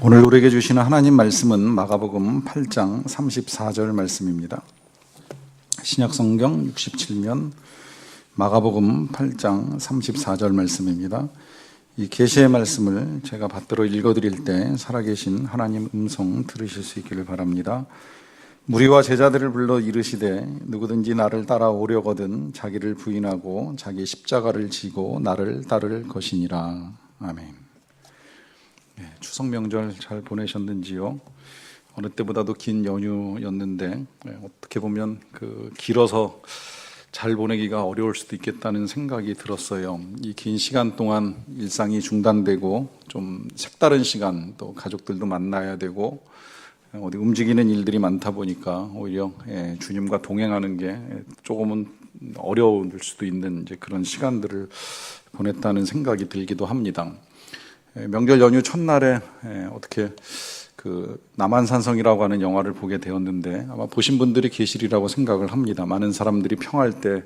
오늘 우리에게 주시는 하나님 말씀은 마가복음 8장 34절 말씀입니다. 신약성경 67면 마가복음 8장 34절 말씀입니다. 이 계시의 말씀을 제가 받들어 읽어드릴 때 살아계신 하나님 음성 들으실 수 있기를 바랍니다. 무리와 제자들을 불러 이르시되 누구든지 나를 따라오려거든 자기를 부인하고 자기 십자가를 지고 나를 따를 것이니라. 아멘. 추석 명절 잘 보내셨는지요? 어느 때보다도 긴 연휴였는데 어떻게 보면 길어서 잘 보내기가 어려울 수도 있겠다는 생각이 들었어요. 이 긴 시간 동안 일상이 중단되고 좀 색다른 시간, 또 가족들도 만나야 되고 어디 움직이는 일들이 많다 보니까 오히려 주님과 동행하는 게 조금은 어려울 수도 있는 이제 그런 시간들을 보냈다는 생각이 들기도 합니다. 명절 연휴 첫날에 어떻게 남한산성이라고 하는 영화를 보게 되었는데 아마 보신 분들이 계시리라고 생각을 합니다. 많은 사람들이 평할 때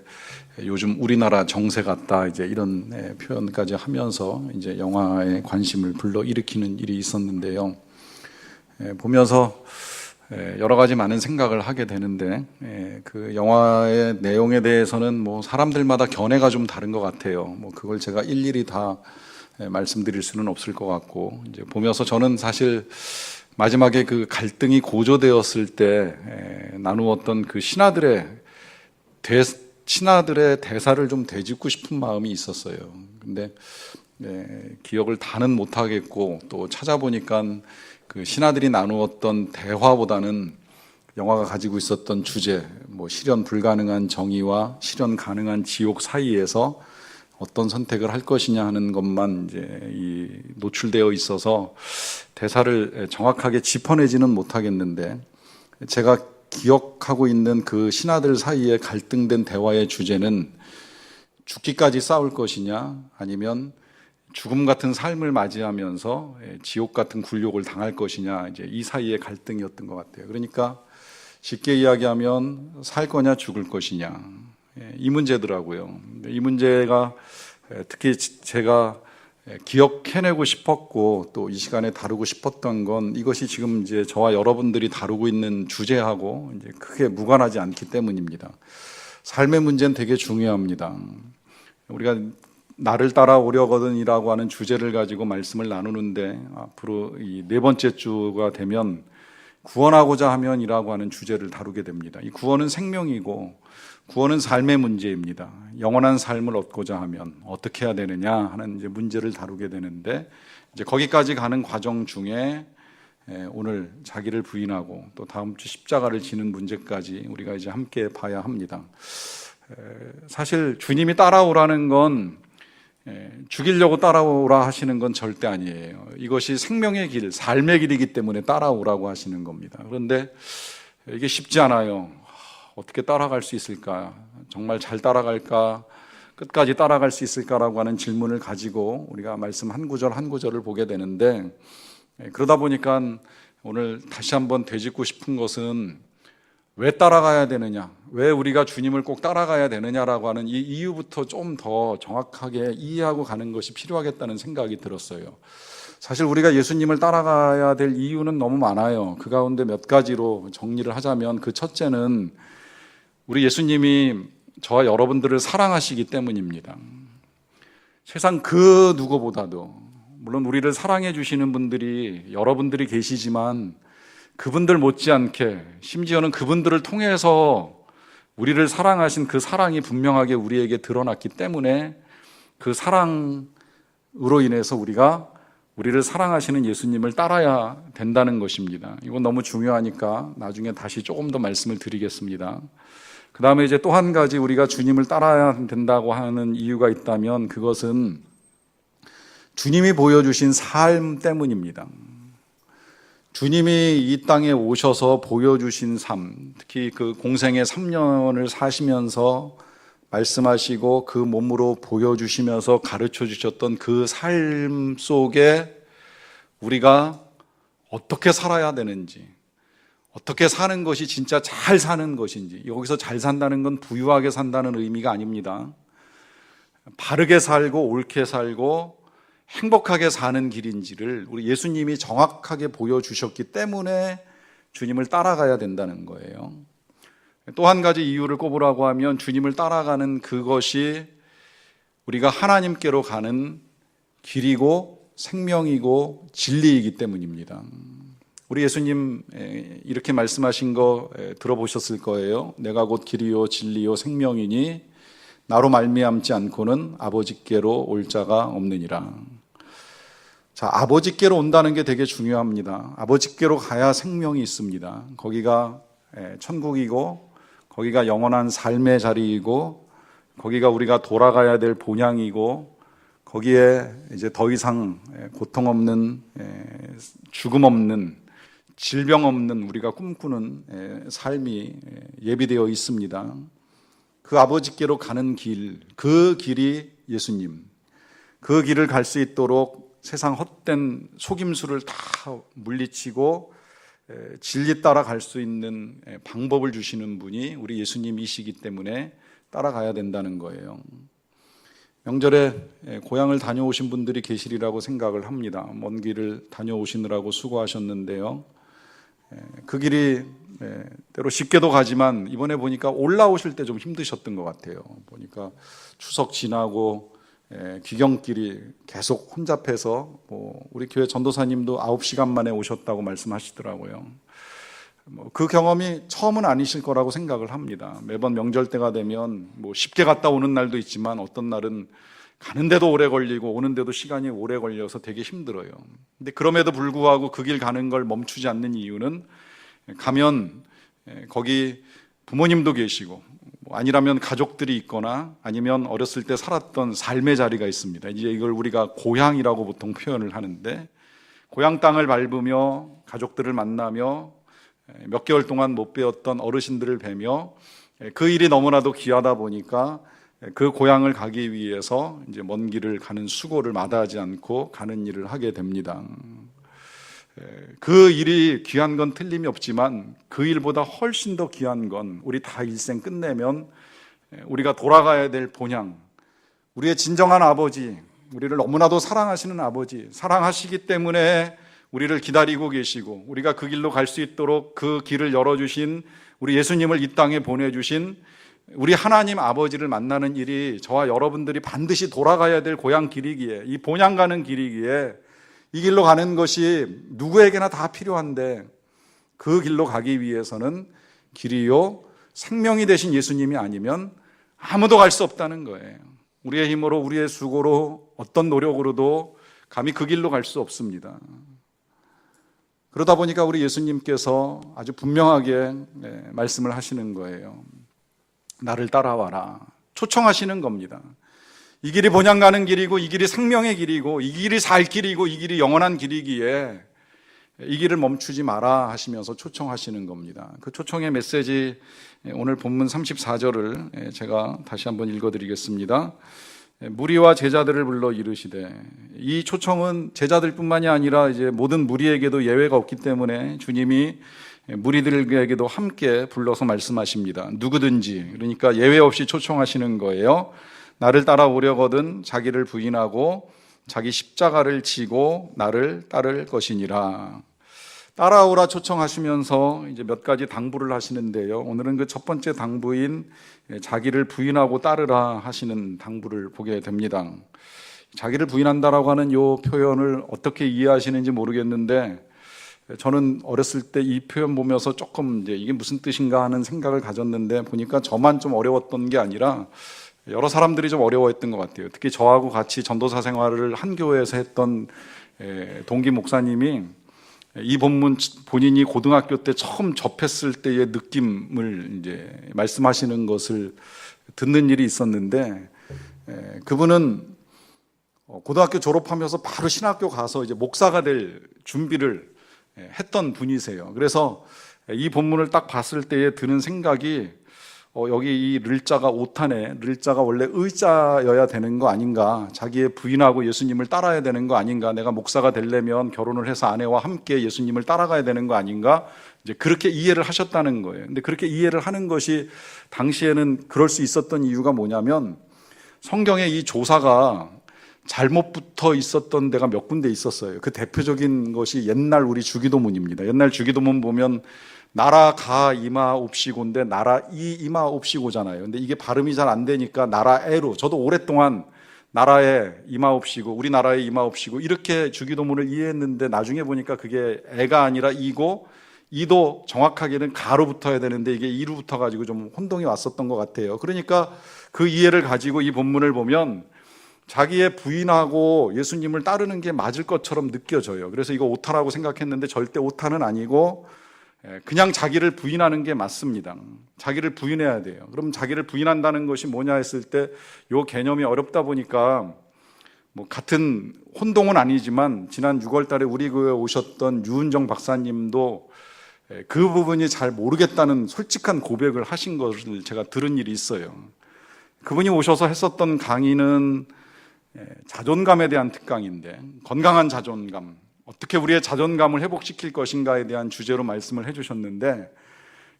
요즘 우리나라 정세 같다 이제 이런 표현까지 하면서 이제 영화에 관심을 불러일으키는 일이 있었는데요. 보면서 여러 가지 많은 생각을 하게 되는데 그 영화의 내용에 대해서는 뭐 사람들마다 견해가 좀 다른 것 같아요. 뭐 그걸 제가 일일이 다 말씀드릴 수는 없을 것 같고, 이제 보면서 저는 사실 마지막에 그 갈등이 고조되었을 때 나누었던 그 신하들의 대사를 좀 되짚고 싶은 마음이 있었어요. 근데 기억을 다는 못하겠고, 또 찾아보니까 그 신하들이 나누었던 대화보다는 영화가 가지고 있었던 주제, 뭐 실현 불가능한 정의와 실현 가능한 지옥 사이에서 어떤 선택을 할 것이냐 하는 것만 이제 노출되어 있어서 대사를 정확하게 짚어내지는 못하겠는데, 제가 기억하고 있는 그 신하들 사이에 갈등된 대화의 주제는 죽기까지 싸울 것이냐 아니면 죽음 같은 삶을 맞이하면서 지옥 같은 굴욕을 당할 것이냐, 이제 이 사이의 갈등이었던 것 같아요. 그러니까 쉽게 이야기하면 살 거냐 죽을 것이냐, 이 문제더라고요. 이 문제가 특히 제가 기억해내고 싶었고 또 이 시간에 다루고 싶었던 건 이것이 지금 이제 저와 여러분들이 다루고 있는 주제하고 이제 크게 무관하지 않기 때문입니다. 삶의 문제는 되게 중요합니다. 우리가 나를 따라오려거든이라고 하는 주제를 가지고 말씀을 나누는데, 앞으로 이 네 번째 주가 되면 구원하고자 하면이라고 하는 주제를 다루게 됩니다. 이 구원은 생명이고 구원은 삶의 문제입니다. 영원한 삶을 얻고자 하면 어떻게 해야 되느냐 하는 이제 문제를 다루게 되는데, 이제 거기까지 가는 과정 중에 오늘 자기를 부인하고 또 다음 주 십자가를 지는 문제까지 우리가 이제 함께 봐야 합니다. 사실 주님이 따라오라는 건 죽이려고 따라오라 하시는 건 절대 아니에요. 이것이 생명의 길, 삶의 길이기 때문에 따라오라고 하시는 겁니다. 그런데 이게 쉽지 않아요. 어떻게 따라갈 수 있을까? 정말 잘 따라갈까? 끝까지 따라갈 수 있을까라고 하는 질문을 가지고 우리가 말씀 한 구절 한 구절을 보게 되는데, 그러다 보니까 오늘 다시 한번 되짚고 싶은 것은 왜 따라가야 되느냐, 왜 우리가 주님을 꼭 따라가야 되느냐라고 하는 이 이유부터 좀 더 정확하게 이해하고 가는 것이 필요하겠다는 생각이 들었어요. 사실 우리가 예수님을 따라가야 될 이유는 너무 많아요. 그 가운데 몇 가지로 정리를 하자면, 그 첫째는 우리 예수님이 저와 여러분들을 사랑하시기 때문입니다. 세상 그 누구보다도, 물론 우리를 사랑해 주시는 분들이 여러분들이 계시지만 그분들 못지않게, 심지어는 그분들을 통해서 우리를 사랑하신 그 사랑이 분명하게 우리에게 드러났기 때문에 그 사랑으로 인해서 우리가 우리를 사랑하시는 예수님을 따라야 된다는 것입니다. 이건 너무 중요하니까 나중에 다시 조금 더 말씀을 드리겠습니다. 그 다음에 이제 또 한 가지 우리가 주님을 따라야 된다고 하는 이유가 있다면, 그것은 주님이 보여주신 삶 때문입니다. 주님이 이 땅에 오셔서 보여주신 삶, 특히 그 공생의 3년을 사시면서 말씀하시고 그 몸으로 보여주시면서 가르쳐 주셨던 그 삶 속에 우리가 어떻게 살아야 되는지, 어떻게 사는 것이 진짜 잘 사는 것인지, 여기서 잘 산다는 건 부유하게 산다는 의미가 아닙니다. 바르게 살고 옳게 살고 행복하게 사는 길인지를 우리 예수님이 정확하게 보여주셨기 때문에 주님을 따라가야 된다는 거예요. 또 한 가지 이유를 꼽으라고 하면 주님을 따라가는 그것이 우리가 하나님께로 가는 길이고 생명이고 진리이기 때문입니다. 우리 예수님 이렇게 말씀하신 거 들어보셨을 거예요. 내가 곧 길이요 진리요 생명이니 나로 말미암지 않고는 아버지께로 올 자가 없느니라. 자, 아버지께로 온다는 게 되게 중요합니다. 아버지께로 가야 생명이 있습니다. 거기가 천국이고 거기가 영원한 삶의 자리이고 거기가 우리가 돌아가야 될 본향이고 거기에 이제 더 이상 고통 없는, 죽음 없는, 질병 없는 우리가 꿈꾸는 삶이 예비되어 있습니다. 그 아버지께로 가는 길, 그 길이 예수님, 그 길을 갈 수 있도록 세상 헛된 속임수를 다 물리치고 진리 따라 갈 수 있는 방법을 주시는 분이 우리 예수님이시기 때문에 따라가야 된다는 거예요. 명절에 고향을 다녀오신 분들이 계시리라고 생각을 합니다. 먼 길을 다녀오시느라고 수고하셨는데요. 그 길이 때로 쉽게도 가지만 이번에 보니까 올라오실 때 좀 힘드셨던 것 같아요. 보니까 추석 지나고 귀경길이 계속 혼잡해서 우리 교회 전도사님도 9시간 만에 오셨다고 말씀하시더라고요. 그 경험이 처음은 아니실 거라고 생각을 합니다. 매번 명절 때가 되면 쉽게 갔다 오는 날도 있지만 어떤 날은 가는데도 오래 걸리고 오는데도 시간이 오래 걸려서 되게 힘들어요. 근데 그럼에도 불구하고 그 길 가는 걸 멈추지 않는 이유는 가면 거기 부모님도 계시고 아니라면 가족들이 있거나 아니면 어렸을 때 살았던 삶의 자리가 있습니다. 이제 이걸 우리가 고향이라고 보통 표현을 하는데 고향 땅을 밟으며 가족들을 만나며 몇 개월 동안 못 뵈었던 어르신들을 뵈며 그 일이 너무나도 귀하다 보니까 그 고향을 가기 위해서 이제 먼 길을 가는 수고를 마다하지 않고 가는 일을 하게 됩니다. 그 일이 귀한 건 틀림이 없지만 그 일보다 훨씬 더 귀한 건 우리 다 일생 끝내면 우리가 돌아가야 될 본향, 우리의 진정한 아버지, 우리를 너무나도 사랑하시는 아버지, 사랑하시기 때문에 우리를 기다리고 계시고 우리가 그 길로 갈 수 있도록 그 길을 열어주신 우리 예수님을 이 땅에 보내주신 우리 하나님 아버지를 만나는 일이 저와 여러분들이 반드시 돌아가야 될 고향 길이기에, 이 본향 가는 길이기에 이 길로 가는 것이 누구에게나 다 필요한데 그 길로 가기 위해서는 길이요 생명이 되신 예수님이 아니면 아무도 갈 수 없다는 거예요. 우리의 힘으로 우리의 수고로 어떤 노력으로도 감히 그 길로 갈 수 없습니다. 그러다 보니까 우리 예수님께서 아주 분명하게 말씀을 하시는 거예요. 나를 따라와라. 초청하시는 겁니다. 이 길이 본향 가는 길이고 이 길이 생명의 길이고 이 길이 살 길이고 이 길이 영원한 길이기에 이 길을 멈추지 마라 하시면서 초청하시는 겁니다. 그 초청의 메시지 오늘 본문 34절을 제가 다시 한번 읽어드리겠습니다. 무리와 제자들을 불러 이르시되, 이 초청은 제자들뿐만이 아니라 이제 모든 무리에게도 예외가 없기 때문에 주님이 무리들에게도 함께 불러서 말씀하십니다. 누구든지, 그러니까 예외 없이 초청하시는 거예요. 나를 따라오려거든 자기를 부인하고 자기 십자가를 지고 나를 따를 것이니라. 따라오라 초청하시면서 이제 몇 가지 당부를 하시는데요. 오늘은 그 첫 번째 당부인 자기를 부인하고 따르라 하시는 당부를 보게 됩니다. 자기를 부인한다라고 하는 이 표현을 어떻게 이해하시는지 모르겠는데 저는 어렸을 때 이 표현 보면서 조금 이제 이게 무슨 뜻인가 하는 생각을 가졌는데 보니까 저만 좀 어려웠던 게 아니라 여러 사람들이 좀 어려워했던 것 같아요. 특히 저하고 같이 전도사 생활을 한 교회에서 했던 동기 목사님이 이 본문 본인이 고등학교 때 처음 접했을 때의 느낌을 이제 말씀하시는 것을 듣는 일이 있었는데 그분은 고등학교 졸업하면서 바로 신학교 가서 이제 목사가 될 준비를 했던 분이세요. 그래서 이 본문을 딱 봤을 때에 드는 생각이 여기 이 르자가 오탄에 르자가 원래 의자여야 되는 거 아닌가, 자기의 부인하고 예수님을 따라야 되는 거 아닌가, 내가 목사가 되려면 결혼을 해서 아내와 함께 예수님을 따라가야 되는 거 아닌가, 이제 그렇게 이해를 하셨다는 거예요. 근데 그렇게 이해를 하는 것이 당시에는 그럴 수 있었던 이유가 뭐냐면 성경의 이 조사가 잘못 붙어 있었던 데가 몇 군데 있었어요. 그 대표적인 것이 옛날 우리 주기도문입니다. 옛날 주기도문 보면 나라 가 이마옵시고인데 나라 이 이마옵시고잖아요. 근데 이게 발음이 잘 안 되니까 나라에로, 저도 오랫동안 나라에 이마옵시고 우리나라에 이마옵시고 이렇게 주기도문을 이해했는데 나중에 보니까 그게 애가 아니라 이고, 이도 정확하게는 가로 붙어야 되는데 이게 이로 붙어가지고 좀 혼동이 왔었던 것 같아요. 그러니까 그 이해를 가지고 이 본문을 보면 자기의 부인하고 예수님을 따르는 게 맞을 것처럼 느껴져요. 그래서 이거 오타라고 생각했는데 절대 오타는 아니고 그냥 자기를 부인하는 게 맞습니다. 자기를 부인해야 돼요. 그럼 자기를 부인한다는 것이 뭐냐 했을 때 이 개념이 어렵다 보니까 뭐 같은 혼동은 아니지만 지난 6월 달에 우리 교회에 오셨던 유은정 박사님도 그 부분이 잘 모르겠다는 솔직한 고백을 하신 것을 제가 들은 일이 있어요. 그분이 오셔서 했었던 강의는 자존감에 대한 특강인데, 건강한 자존감, 어떻게 우리의 자존감을 회복시킬 것인가에 대한 주제로 말씀을 해주셨는데,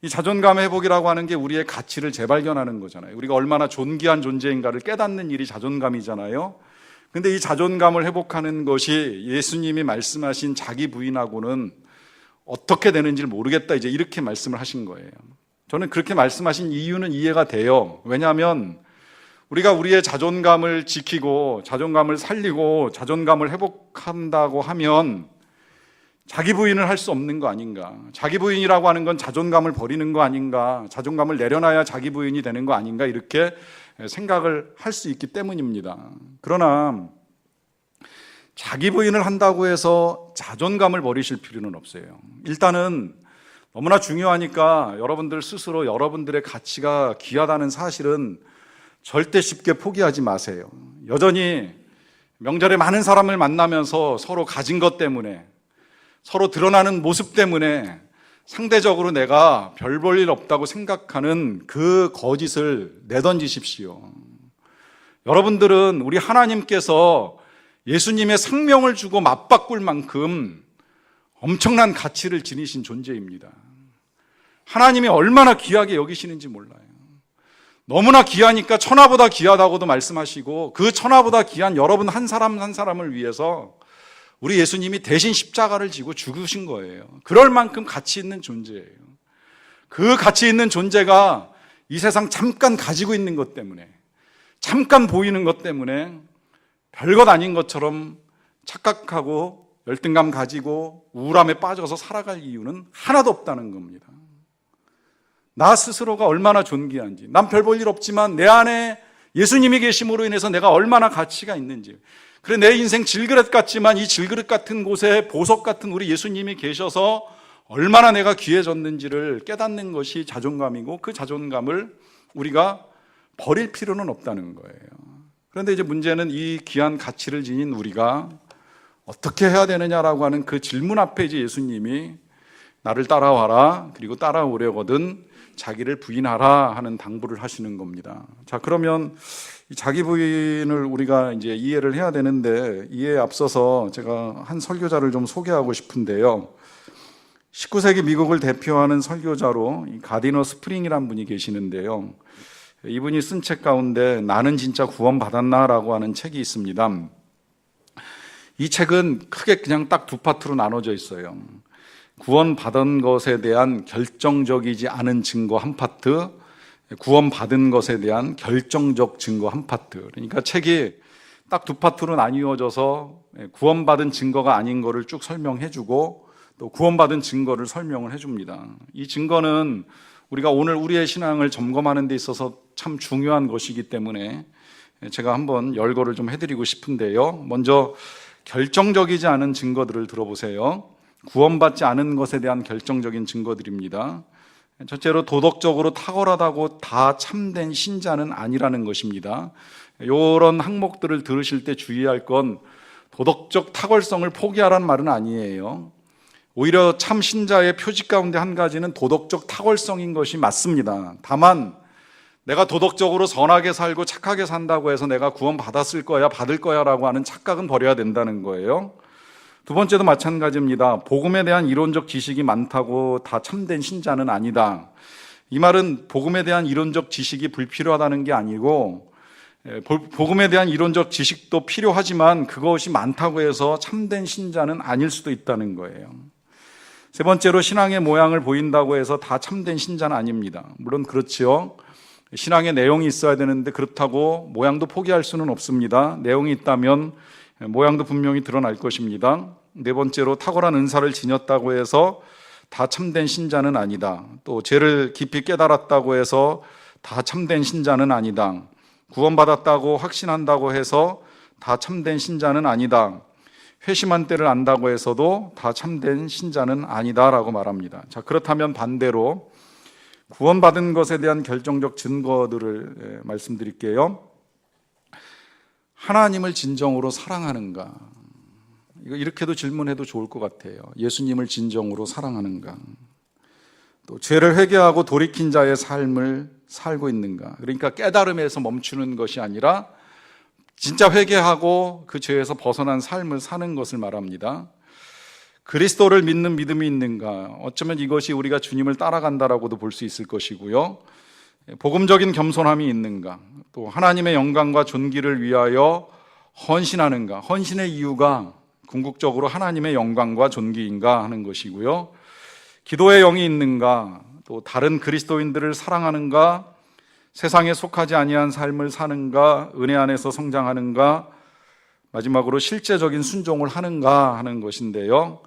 이 자존감 회복이라고 하는 게 우리의 가치를 재발견하는 거잖아요. 우리가 얼마나 존귀한 존재인가를 깨닫는 일이 자존감이잖아요. 근데 이 자존감을 회복하는 것이 예수님이 말씀하신 자기 부인하고는 어떻게 되는지를 모르겠다, 이제 이렇게 말씀을 하신 거예요. 저는 그렇게 말씀하신 이유는 이해가 돼요. 왜냐하면 우리가 우리의 자존감을 지키고 자존감을 살리고 자존감을 회복한다고 하면 자기 부인을 할 수 없는 거 아닌가, 자기 부인이라고 하는 건 자존감을 버리는 거 아닌가, 자존감을 내려놔야 자기 부인이 되는 거 아닌가, 이렇게 생각을 할 수 있기 때문입니다. 그러나 자기 부인을 한다고 해서 자존감을 버리실 필요는 없어요. 일단은 너무나 중요하니까 여러분들 스스로 여러분들의 가치가 귀하다는 사실은 절대 쉽게 포기하지 마세요. 여전히 명절에 많은 사람을 만나면서 서로 가진 것 때문에, 서로 드러나는 모습 때문에 상대적으로 내가 별 볼 일 없다고 생각하는 그 거짓을 내던지십시오. 여러분들은 우리 하나님께서 예수님의 생명을 주고 맞바꿀 만큼 엄청난 가치를 지니신 존재입니다. 하나님이 얼마나 귀하게 여기시는지 몰라요. 너무나 귀하니까 천하보다 귀하다고도 말씀하시고, 그 천하보다 귀한 여러분 한 사람 한 사람을 위해서 우리 예수님이 대신 십자가를 지고 죽으신 거예요. 그럴 만큼 가치 있는 존재예요. 그 가치 있는 존재가 이 세상 잠깐 가지고 있는 것 때문에, 잠깐 보이는 것 때문에 별것 아닌 것처럼 착각하고 열등감 가지고 우울함에 빠져서 살아갈 이유는 하나도 없다는 겁니다. 나 스스로가 얼마나 존귀한지, 난 별 볼 일 없지만 내 안에 예수님이 계심으로 인해서 내가 얼마나 가치가 있는지, 그래 내 인생 질그릇 같지만 이 질그릇 같은 곳에 보석 같은 우리 예수님이 계셔서 얼마나 내가 귀해졌는지를 깨닫는 것이 자존감이고, 그 자존감을 우리가 버릴 필요는 없다는 거예요. 그런데 이제 문제는 이 귀한 가치를 지닌 우리가 어떻게 해야 되느냐라고 하는 그 질문 앞에 이제 예수님이 나를 따라와라, 그리고 따라오려거든 자기를 부인하라 하는 당부를 하시는 겁니다. 자, 그러면 이 자기 부인을 우리가 이제 이해를 해야 되는데, 이해에 앞서서 제가 한 설교자를 좀 소개하고 싶은데요. 19세기 미국을 대표하는 설교자로 이 가디너 스프링이라는 분이 계시는데요. 이분이 쓴 책 가운데 나는 진짜 구원받았나라고 하는 책이 있습니다. 이 책은 크게 그냥 딱 두 파트로 나눠져 있어요. 구원받은 것에 대한 결정적이지 않은 증거 한 파트, 구원받은 것에 대한 결정적 증거 한 파트. 그러니까 책이 딱 두 파트로 나뉘어져서 구원받은 증거가 아닌 거를 쭉 설명해주고, 또 구원받은 증거를 설명을 해줍니다. 이 증거는 우리가 오늘 우리의 신앙을 점검하는 데 있어서 참 중요한 것이기 때문에 제가 한번 열거를 좀 해드리고 싶은데요. 먼저 결정적이지 않은 증거들을 들어보세요. 구원받지 않은 것에 대한 결정적인 증거들입니다. 첫째로 도덕적으로 탁월하다고 다 참된 신자는 아니라는 것입니다. 이런 항목들을 들으실 때 주의할 건 도덕적 탁월성을 포기하라는 말은 아니에요. 오히려 참 신자의 표지 가운데 한 가지는 도덕적 탁월성인 것이 맞습니다. 다만 내가 도덕적으로 선하게 살고 착하게 산다고 해서 내가 구원받았을 거야, 받을 거야 라고 하는 착각은 버려야 된다는 거예요. 두 번째도 마찬가지입니다. 복음에 대한 이론적 지식이 많다고 다 참된 신자는 아니다. 이 말은 복음에 대한 이론적 지식이 불필요하다는 게 아니고, 복음에 대한 이론적 지식도 필요하지만 그것이 많다고 해서 참된 신자는 아닐 수도 있다는 거예요. 세 번째로 신앙의 모양을 보인다고 해서 다 참된 신자는 아닙니다. 물론 그렇지요. 신앙의 내용이 있어야 되는데 그렇다고 모양도 포기할 수는 없습니다. 내용이 있다면 모양도 분명히 드러날 것입니다. 네 번째로 탁월한 은사를 지녔다고 해서 다 참된 신자는 아니다. 또 죄를 깊이 깨달았다고 해서 다 참된 신자는 아니다. 구원받았다고 확신한다고 해서 다 참된 신자는 아니다. 회심한 때를 안다고 해서도 다 참된 신자는 아니다라고 말합니다. 자, 그렇다면 반대로 구원받은 것에 대한 결정적 증거들을 말씀드릴게요. 하나님을 진정으로 사랑하는가? 이거 이렇게도 질문해도 좋을 것 같아요. 예수님을 진정으로 사랑하는가? 또 죄를 회개하고 돌이킨 자의 삶을 살고 있는가? 그러니까 깨달음에서 멈추는 것이 아니라 진짜 회개하고 그 죄에서 벗어난 삶을 사는 것을 말합니다. 그리스도를 믿는 믿음이 있는가? 어쩌면 이것이 우리가 주님을 따라간다라고도 볼 수 있을 것이고요. 복음적인 겸손함이 있는가? 또 하나님의 영광과 존귀를 위하여 헌신하는가? 헌신의 이유가 궁극적으로 하나님의 영광과 존귀인가 하는 것이고요. 기도의 영이 있는가? 또 다른 그리스도인들을 사랑하는가? 세상에 속하지 아니한 삶을 사는가? 은혜 안에서 성장하는가? 마지막으로 실제적인 순종을 하는가 하는 것인데요.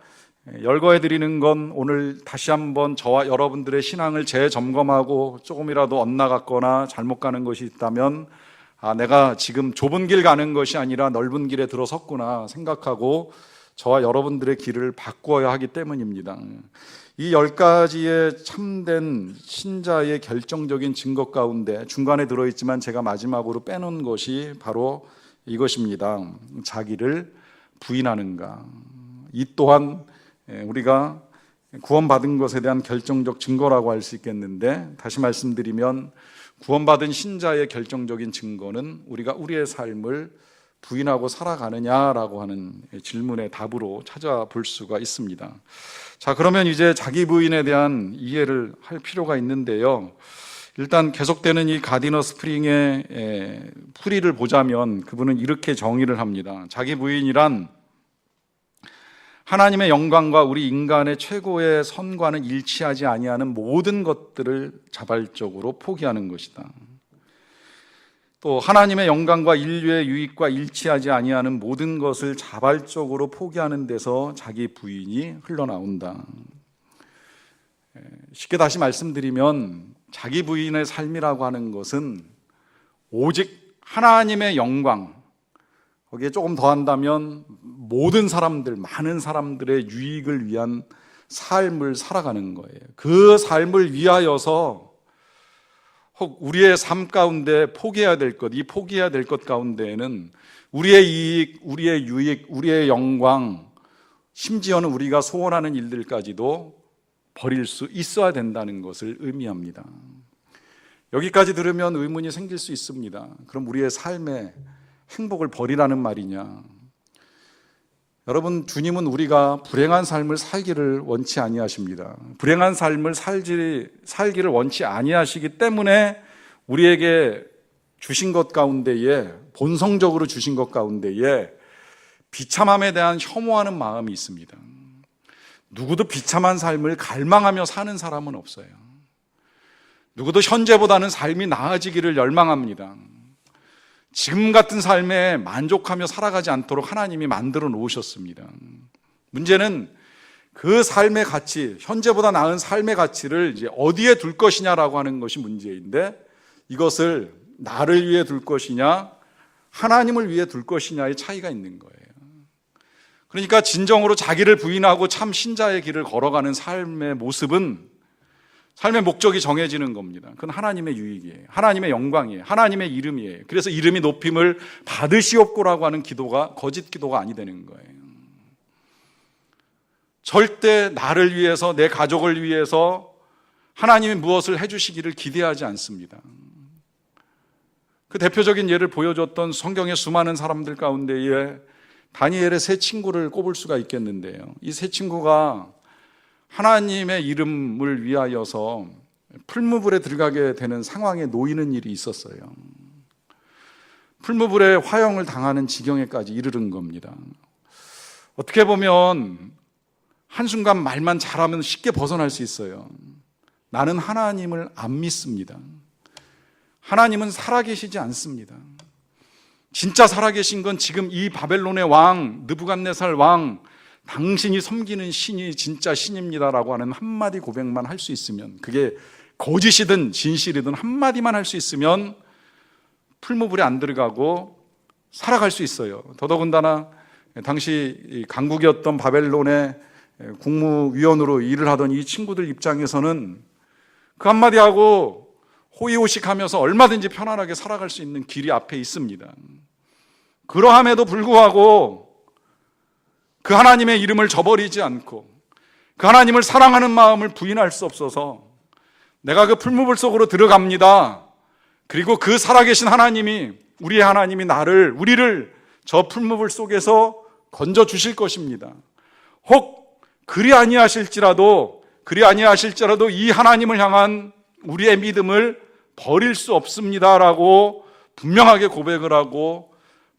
열거해 드리는 건 오늘 다시 한번 저와 여러분들의 신앙을 재점검하고 조금이라도 엇나갔거나 잘못 가는 것이 있다면 내가 지금 좁은 길 가는 것이 아니라 넓은 길에 들어섰구나 생각하고 저와 여러분들의 길을 바꾸어야 하기 때문입니다. 이 10가지의 참된 신자의 결정적인 증거 가운데 중간에 들어있지만 제가 마지막으로 빼놓은 것이 바로 이것입니다. 자기를 부인하는가. 이 또한 우리가 구원받은 것에 대한 결정적 증거라고 할 수 있겠는데, 다시 말씀드리면 구원받은 신자의 결정적인 증거는 우리가 우리의 삶을 부인하고 살아가느냐라고 하는 질문의 답으로 찾아볼 수가 있습니다. 자, 그러면 이제 자기 부인에 대한 이해를 할 필요가 있는데요. 일단 계속되는 이 가디너 스프링의 풀이를 보자면 그분은 이렇게 정의를 합니다. 자기 부인이란 하나님의 영광과 우리 인간의 최고의 선과는 일치하지 아니하는 모든 것들을 자발적으로 포기하는 것이다. 또 하나님의 영광과 인류의 유익과 일치하지 아니하는 모든 것을 자발적으로 포기하는 데서 자기 부인이 흘러나온다. 쉽게 다시 말씀드리면 자기 부인의 삶이라고 하는 것은 오직 하나님의 영광, 거기에 조금 더 한다면 모든 사람들, 많은 사람들의 유익을 위한 삶을 살아가는 거예요. 그 삶을 위하여서 혹 우리의 삶 가운데 포기해야 될 것, 이 포기해야 될 것 가운데에는 우리의 이익, 우리의 유익, 우리의 영광, 심지어는 우리가 소원하는 일들까지도 버릴 수 있어야 된다는 것을 의미합니다. 여기까지 들으면 의문이 생길 수 있습니다. 그럼 우리의 삶의 행복을 버리라는 말이냐? 여러분, 주님은 우리가 불행한 삶을 살기를 원치 아니하십니다. 불행한 삶을 살기를 원치 아니하시기 때문에 우리에게 주신 것 가운데에, 본성적으로 주신 것 가운데에 비참함에 대한 혐오하는 마음이 있습니다. 누구도 비참한 삶을 갈망하며 사는 사람은 없어요. 누구도 현재보다는 삶이 나아지기를 열망합니다. 지금 같은 삶에 만족하며 살아가지 않도록 하나님이 만들어 놓으셨습니다. 문제는 그 삶의 가치, 현재보다 나은 삶의 가치를 이제 어디에 둘 것이냐라고 하는 것이 문제인데, 이것을 나를 위해 둘 것이냐, 하나님을 위해 둘 것이냐의 차이가 있는 거예요. 그러니까 진정으로 자기를 부인하고 참 신자의 길을 걸어가는 삶의 모습은 삶의 목적이 정해지는 겁니다. 그건 하나님의 유익이에요. 하나님의 영광이에요. 하나님의 이름이에요. 그래서 이름이 높임을 받으시옵고라고 하는 기도가 거짓 기도가 아니 되는 거예요. 절대 나를 위해서, 내 가족을 위해서 하나님이 무엇을 해주시기를 기대하지 않습니다. 그 대표적인 예를 보여줬던 성경의 수많은 사람들 가운데에 다니엘의 세 친구를 꼽을 수가 있겠는데요. 이 세 친구가 하나님의 이름을 위하여서 풀무불에 들어가게 되는 상황에 놓이는 일이 있었어요. 풀무불에 화형을 당하는 지경에까지 이르는 겁니다. 어떻게 보면 한순간 말만 잘하면 쉽게 벗어날 수 있어요. 나는 하나님을 안 믿습니다. 하나님은 살아계시지 않습니다. 진짜 살아계신 건 지금 이 바벨론의 왕, 느부갓네살 왕, 당신이 섬기는 신이 진짜 신입니다라고 하는 한마디 고백만 할 수 있으면, 그게 거짓이든 진실이든 한마디만 할 수 있으면 풀무불에 안 들어가고 살아갈 수 있어요. 더더군다나 당시 강국이었던 바벨론의 국무위원으로 일을 하던 이 친구들 입장에서는 그 한마디 하고 호의호식하면서 얼마든지 편안하게 살아갈 수 있는 길이 앞에 있습니다. 그러함에도 불구하고 그 하나님의 이름을 저버리지 않고 그 하나님을 사랑하는 마음을 부인할 수 없어서 내가 그 풀무불 속으로 들어갑니다. 그리고 그 살아계신 하나님이, 우리의 하나님이 우리를 저 풀무불 속에서 건져 주실 것입니다. 혹 그리 아니하실지라도 이 하나님을 향한 우리의 믿음을 버릴 수 없습니다라고 분명하게 고백을 하고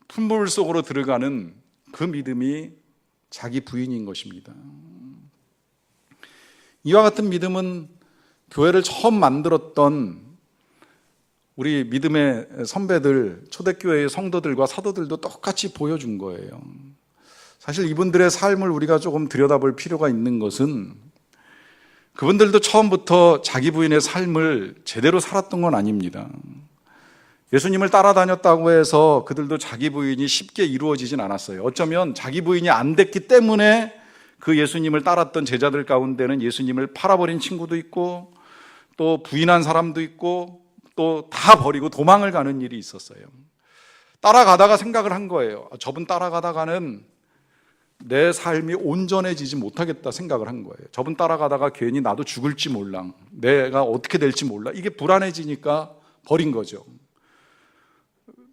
풀무불 속으로 들어가는 그 믿음이 자기 부인인 것입니다. 이와 같은 믿음은 교회를 처음 만들었던 우리 믿음의 선배들, 초대교회의 성도들과 사도들도 똑같이 보여준 거예요. 사실 이분들의 삶을 우리가 조금 들여다볼 필요가 있는 것은, 그분들도 처음부터 자기 부인의 삶을 제대로 살았던 건 아닙니다. 예수님을 따라다녔다고 해서 그들도 자기 부인이 쉽게 이루어지진 않았어요. 어쩌면 자기 부인이 안 됐기 때문에 그 예수님을 따랐던 제자들 가운데는 예수님을 팔아버린 친구도 있고, 또 부인한 사람도 있고, 또 다 버리고 도망을 가는 일이 있었어요. 따라가다가 생각을 한 거예요. 저분 따라가다가는 내 삶이 온전해지지 못하겠다 생각을 한 거예요. 저분 따라가다가 괜히 나도 죽을지 몰라, 내가 어떻게 될지 몰라, 이게 불안해지니까 버린 거죠.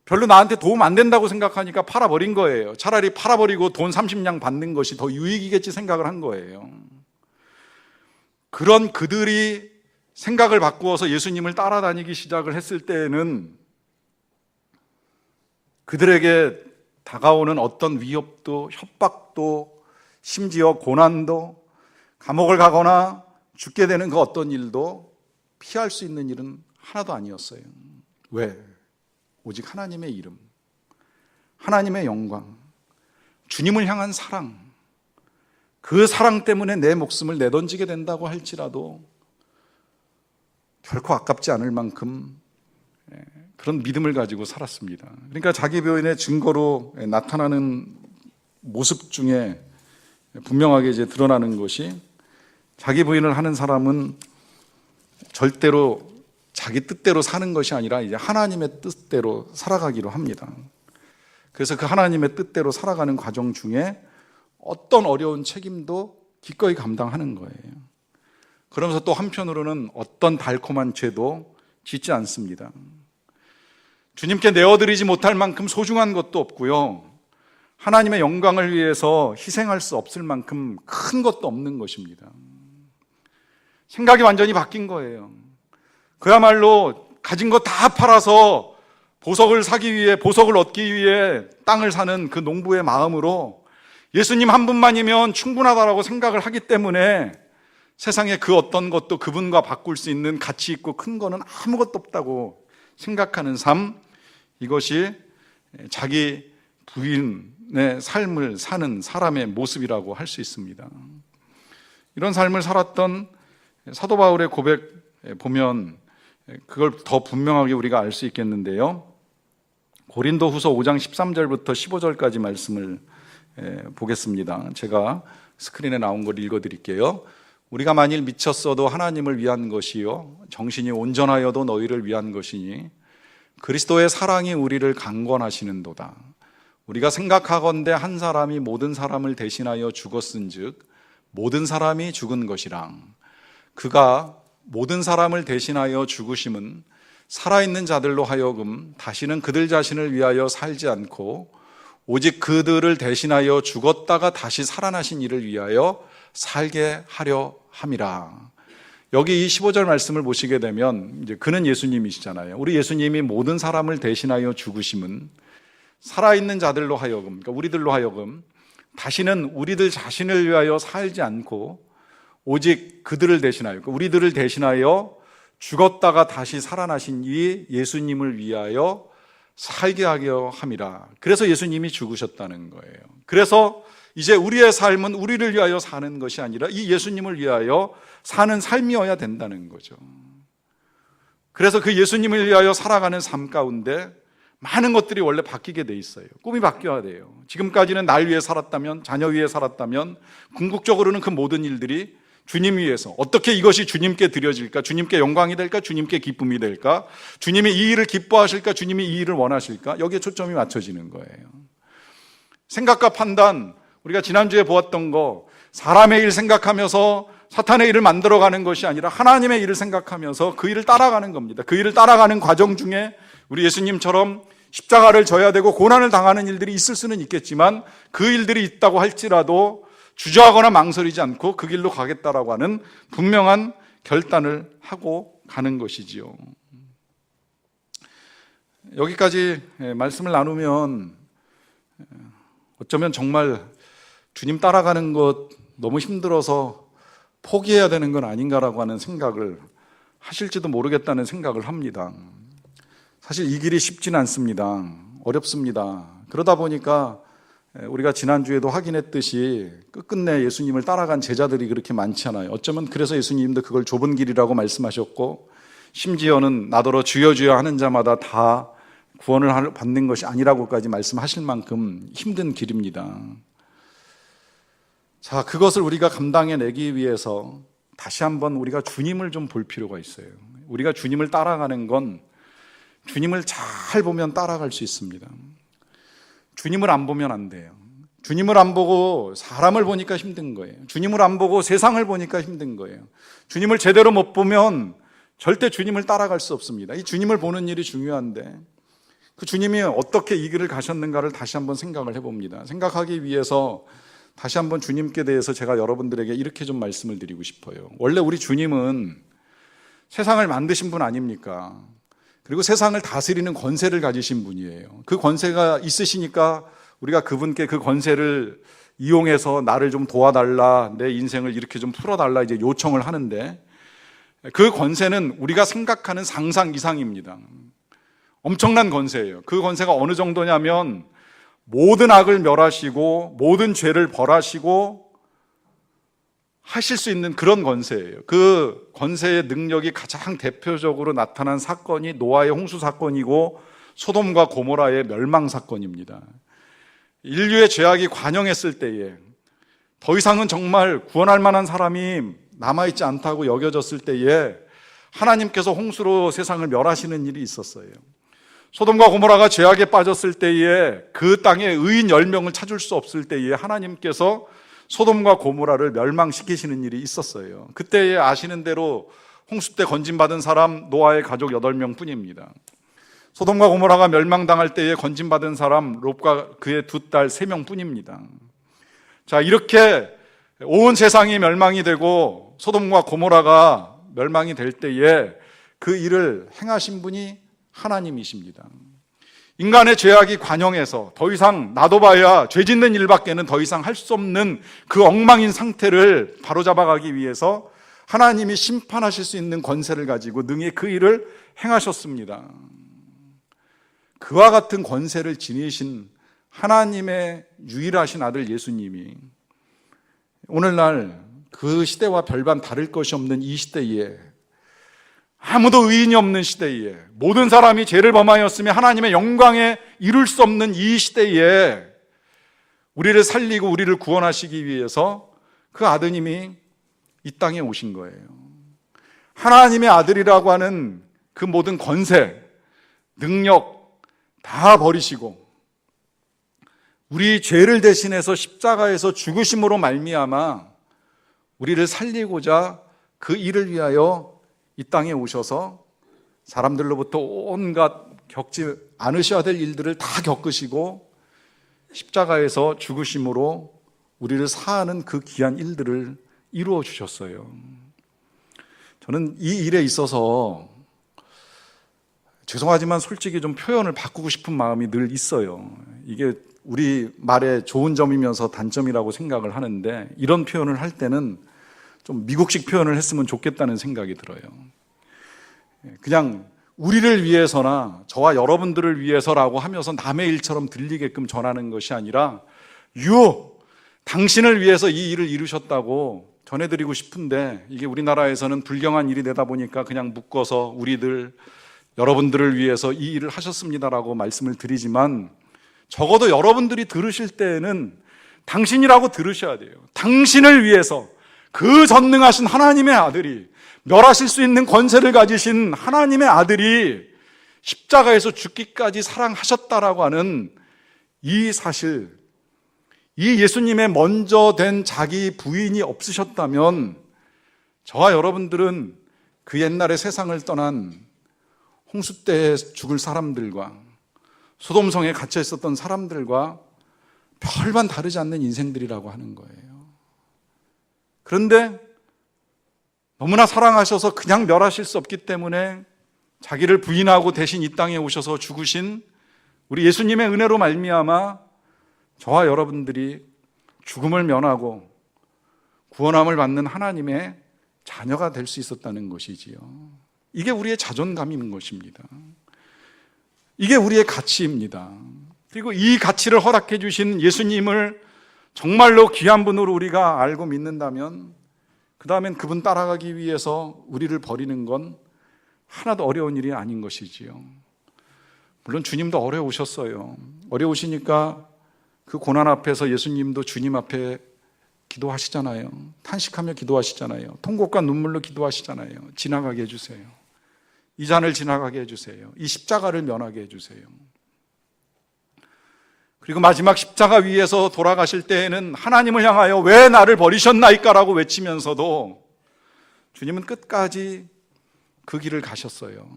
별로 나한테 도움 안 된다고 생각하니까 팔아버린 거예요. 차라리 팔아버리고 돈 30냥 받는 것이 더 유익이겠지 생각을 한 거예요. 그런 그들이 생각을 바꾸어서 예수님을 따라다니기 시작을 했을 때에는 그들에게 다가오는 어떤 위협도, 협박도, 심지어 고난도, 감옥을 가거나 죽게 되는 그 어떤 일도 피할 수 있는 일은 하나도 아니었어요. 왜? 오직 하나님의 이름, 하나님의 영광, 주님을 향한 사랑, 그 사랑 때문에 내 목숨을 내던지게 된다고 할지라도 결코 아깝지 않을 만큼 그런 믿음을 가지고 살았습니다. 그러니까 자기 부인의 증거로 나타나는 모습 중에 분명하게 이제 드러나는 것이, 자기 부인을 하는 사람은 절대로 자기 뜻대로 사는 것이 아니라 이제 하나님의 뜻대로 살아가기로 합니다. 그래서 그 하나님의 뜻대로 살아가는 과정 중에 어떤 어려운 책임도 기꺼이 감당하는 거예요. 그러면서 또 한편으로는 어떤 달콤한 죄도 짓지 않습니다. 주님께 내어드리지 못할 만큼 소중한 것도 없고요, 하나님의 영광을 위해서 희생할 수 없을 만큼 큰 것도 없는 것입니다. 생각이 완전히 바뀐 거예요. 그야말로 가진 거 다 팔아서 보석을 사기 위해, 보석을 얻기 위해 땅을 사는 그 농부의 마음으로 예수님 한 분만이면 충분하다라고 생각을 하기 때문에 세상에 그 어떤 것도 그분과 바꿀 수 있는 가치 있고 큰 거는 아무것도 없다고 생각하는 삶, 이것이 자기 부인의 삶을 사는 사람의 모습이라고 할 수 있습니다. 이런 삶을 살았던 사도 바울의 고백 보면 그걸 더 분명하게 우리가 알 수 있겠는데요, 고린도후서 5장 13절부터 15절까지 말씀을 보겠습니다. 제가 스크린에 나온 걸 읽어드릴게요. 우리가 만일 미쳤어도 하나님을 위한 것이요 정신이 온전하여도 너희를 위한 것이니 그리스도의 사랑이 우리를 강권하시는도다. 우리가 생각하건대 한 사람이 모든 사람을 대신하여 죽었은즉 모든 사람이 죽은 것이랑, 그가 모든 사람을 대신하여 죽으심은 살아있는 자들로 하여금 다시는 그들 자신을 위하여 살지 않고 오직 그들을 대신하여 죽었다가 다시 살아나신 이를 위하여 살게 하려 함이라. 여기 이 15절 말씀을 보시게 되면 이제 그는 예수님이시잖아요. 우리 예수님이 모든 사람을 대신하여 죽으심은 살아있는 자들로 하여금, 그러니까 우리들로 하여금 다시는 우리들 자신을 위하여 살지 않고 오직 그들을 대신하여, 그러니까 우리들을 대신하여 죽었다가 다시 살아나신 이 예수님을 위하여 살게 하려 함이라. 그래서 예수님이 죽으셨다는 거예요. 그래서 이제 우리의 삶은 우리를 위하여 사는 것이 아니라 이 예수님을 위하여 사는 삶이어야 된다는 거죠. 그래서 그 예수님을 위하여 살아가는 삶 가운데 많은 것들이 원래 바뀌게 돼 있어요. 꿈이 바뀌어야 돼요. 지금까지는 날 위해 살았다면, 자녀 위해 살았다면 궁극적으로는 그 모든 일들이 주님 위해서 어떻게 이것이 주님께 드려질까? 주님께 영광이 될까? 주님께 기쁨이 될까? 주님이 이 일을 기뻐하실까? 주님이 이 일을 원하실까? 여기에 초점이 맞춰지는 거예요. 생각과 판단, 우리가 지난주에 보았던 거, 사람의 일 생각하면서 사탄의 일을 만들어가는 것이 아니라 하나님의 일을 생각하면서 그 일을 따라가는 겁니다. 그 일을 따라가는 과정 중에 우리 예수님처럼 십자가를 져야 되고 고난을 당하는 일들이 있을 수는 있겠지만 그 일들이 있다고 할지라도 주저하거나 망설이지 않고 그 길로 가겠다라고 하는 분명한 결단을 하고 가는 것이지요. 여기까지 말씀을 나누면 어쩌면 정말 주님 따라가는 것 너무 힘들어서 포기해야 되는 건 아닌가라고 하는 생각을 하실지도 모르겠다는 생각을 합니다. 사실 이 길이 쉽지는 않습니다. 어렵습니다. 그러다 보니까 우리가 지난주에도 확인했듯이 끝끝내 예수님을 따라간 제자들이 그렇게 많지 않아요. 어쩌면 그래서 예수님도 그걸 좁은 길이라고 말씀하셨고 심지어는 나더러 주여 주여 하는 자마다 다 구원을 받는 것이 아니라고까지 말씀하실 만큼 힘든 길입니다. 자, 그것을 우리가 감당해내기 위해서 다시 한번 우리가 주님을 좀 볼 필요가 있어요. 우리가 주님을 따라가는 건 주님을 잘 보면 따라갈 수 있습니다. 주님을 안 보면 안 돼요. 주님을 안 보고 사람을 보니까 힘든 거예요. 주님을 안 보고 세상을 보니까 힘든 거예요. 주님을 제대로 못 보면 절대 주님을 따라갈 수 없습니다. 이 주님을 보는 일이 중요한데 그 주님이 어떻게 이 길을 가셨는가를 다시 한번 생각을 해봅니다. 생각하기 위해서 다시 한번 주님께 대해서 제가 여러분들에게 이렇게 좀 말씀을 드리고 싶어요. 원래 우리 주님은 세상을 만드신 분 아닙니까? 그리고 세상을 다스리는 권세를 가지신 분이에요. 그 권세가 있으시니까 우리가 그분께 그 권세를 이용해서 나를 좀 도와달라, 내 인생을 이렇게 좀 풀어달라 이제 요청을 하는데 그 권세는 우리가 생각하는 상상 이상입니다. 엄청난 권세예요. 그 권세가 어느 정도냐면 모든 악을 멸하시고 모든 죄를 벌하시고 하실 수 있는 그런 권세예요. 그 권세의 능력이 가장 대표적으로 나타난 사건이 노아의 홍수 사건이고 소돔과 고모라의 멸망 사건입니다. 인류의 죄악이 관영했을 때에 더 이상은 정말 구원할 만한 사람이 남아있지 않다고 여겨졌을 때에 하나님께서 홍수로 세상을 멸하시는 일이 있었어요. 소돔과 고모라가 죄악에 빠졌을 때에 그 땅에 의인 10명을 찾을 수 없을 때에 하나님께서 소돔과 고모라를 멸망시키시는 일이 있었어요. 그때에 아시는 대로 홍수 때 건진받은 사람 노아의 가족 8명 뿐입니다. 소돔과 고모라가 멸망당할 때에 건진받은 사람 롯과 그의 2딸 3명 뿐입니다. 자, 이렇게 온 세상이 멸망이 되고 소돔과 고모라가 멸망이 될 때에 그 일을 행하신 분이 하나님이십니다. 인간의 죄악이 관영해서 더 이상 나도 봐야 죄 짓는 일밖에는 더 이상 할 수 없는 그 엉망인 상태를 바로잡아가기 위해서 하나님이 심판하실 수 있는 권세를 가지고 능히 그 일을 행하셨습니다. 그와 같은 권세를 지니신 하나님의 유일하신 아들 예수님이 오늘날 그 시대와 별반 다를 것이 없는 이 시대에 아무도 의인이 없는 시대에 모든 사람이 죄를 범하였으며 하나님의 영광에 이룰 수 없는 이 시대에 우리를 살리고 우리를 구원하시기 위해서 그 아드님이 이 땅에 오신 거예요. 하나님의 아들이라고 하는 그 모든 권세, 능력 다 버리시고 우리 죄를 대신해서 십자가에서 죽으심으로 말미암아 우리를 살리고자 그 일을 위하여 이 땅에 오셔서 사람들로부터 온갖 겪지 않으셔야 될 일들을 다 겪으시고 십자가에서 죽으심으로 우리를 사하는 그 귀한 일들을 이루어 주셨어요. 저는 이 일에 있어서 죄송하지만 솔직히 좀 표현을 바꾸고 싶은 마음이 늘 있어요. 이게 우리 말의 좋은 점이면서 단점이라고 생각을 하는데, 이런 표현을 할 때는 좀 미국식 표현을 했으면 좋겠다는 생각이 들어요. 그냥 우리를 위해서나 저와 여러분들을 위해서라고 하면서 남의 일처럼 들리게끔 전하는 것이 아니라 당신을 위해서 이 일을 이루셨다고 전해드리고 싶은데, 이게 우리나라에서는 불경한 일이 되다 보니까 그냥 묶어서 우리들 여러분들을 위해서 이 일을 하셨습니다라고 말씀을 드리지만, 적어도 여러분들이 들으실 때에는 당신이라고 들으셔야 돼요. 당신을 위해서 그 전능하신 하나님의 아들이, 멸하실 수 있는 권세를 가지신 하나님의 아들이 십자가에서 죽기까지 사랑하셨다라고 하는 이 사실, 이 예수님의 먼저 된 자기 부인이 없으셨다면 저와 여러분들은 그 옛날에 세상을 떠난 홍수 때에 죽을 사람들과 소돔성에 갇혀 있었던 사람들과 별반 다르지 않는 인생들이라고 하는 거예요. 그런데 너무나 사랑하셔서 그냥 멸하실 수 없기 때문에 자기를 부인하고 대신 이 땅에 오셔서 죽으신 우리 예수님의 은혜로 말미암아 저와 여러분들이 죽음을 면하고 구원함을 받는 하나님의 자녀가 될 수 있었다는 것이지요. 이게 우리의 자존감인 것입니다. 이게 우리의 가치입니다. 그리고 이 가치를 허락해 주신 예수님을 정말로 귀한 분으로 우리가 알고 믿는다면, 그 다음엔 그분 따라가기 위해서 우리를 버리는 건 하나도 어려운 일이 아닌 것이지요. 물론 주님도 어려우셨어요. 어려우시니까 그 고난 앞에서 예수님도 주님 앞에 기도하시잖아요. 탄식하며 기도하시잖아요. 통곡과 눈물로 기도하시잖아요. 지나가게 해주세요. 이 잔을 지나가게 해주세요. 이 십자가를 면하게 해주세요. 그리고 마지막 십자가 위에서 돌아가실 때에는 하나님을 향하여 왜 나를 버리셨나이까라고 외치면서도 주님은 끝까지 그 길을 가셨어요.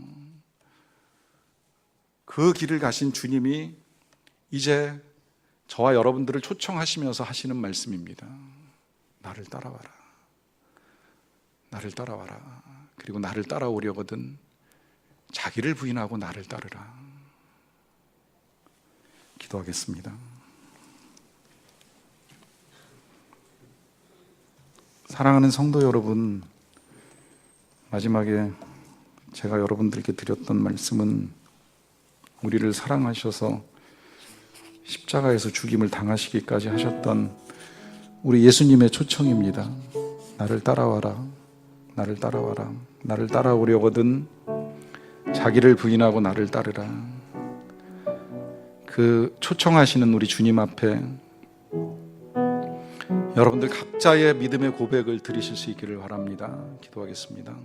그 길을 가신 주님이 이제 저와 여러분들을 초청하시면서 하시는 말씀입니다. 나를 따라와라. 나를 따라와라. 그리고 나를 따라오려거든 자기를 부인하고 나를 따르라. 기도하겠습니다. 사랑하는 성도 여러분, 마지막에 제가 여러분들께 드렸던 말씀은 우리를 사랑하셔서 십자가에서 죽임을 당하시기까지 하셨던 우리 예수님의 초청입니다. 나를 따라와라. 나를 따라와라. 나를 따라오려거든 자기를 부인하고 나를 따르라. 그 초청하시는 우리 주님 앞에 여러분들 각자의 믿음의 고백을 드리실 수 있기를 바랍니다. 기도하겠습니다.